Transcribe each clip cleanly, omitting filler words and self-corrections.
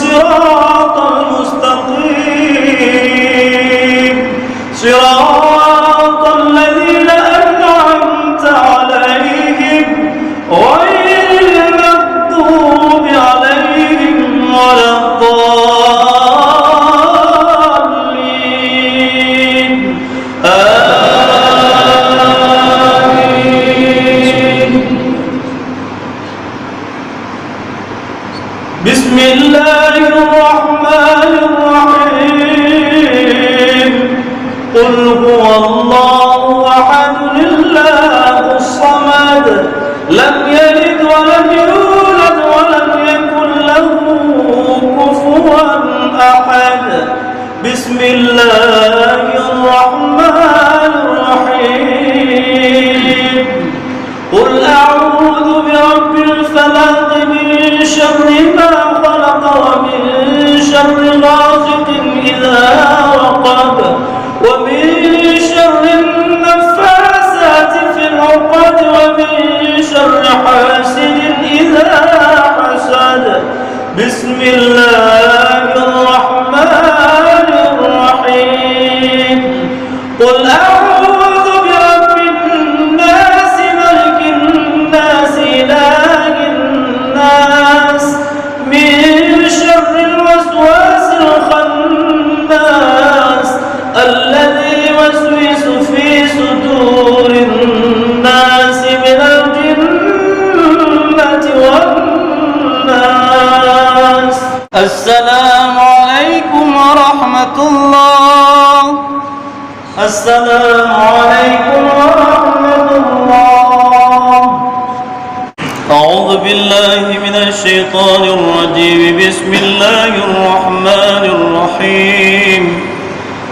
الصراط المستقيم صراط الذين أنعمت عليهم غير المغضوب عليهم ولا الضالين آمين. بسم الله الرحمن الرحيم قل هو الله أحد الله الصمد لم يلد ولم يولد ولم يكن له كفوا أحد بسم الله الرحمن الرحيم قل أعوذ برب الفلق من شر ما خلق ومن شر غاسق إذا وقب ومن شر النفاثات في العقد ومن شر حاسد إذا حسد بسم الله الرحمن الرحيم قل أعوذ برب الناس ملك الناس إله الناس من شر الوسواس الخناس الذي يوسوس في صدور الناس من الجنة والناس. السلام عليكم ورحمة الله. السلام عليكم ورحمة الله. أعوذ بالله من الشيطان الرجيم بسم الله الرحمن الرحيم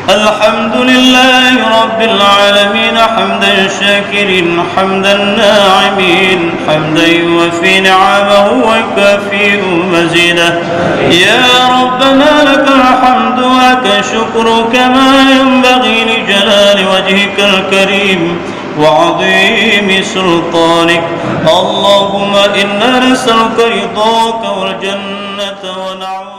الحمد لله رب العالمين حمدا شاكرين حمدا ناعمين حمدا يوفي نعمه ويكافئ مزيده يا ربنا لك الحمد ولك الشكر كما ينبغي لجلال وجهك الكريم وعظيم سلطانك اللهم إنا نسألك رضاك والجنة ونعوذ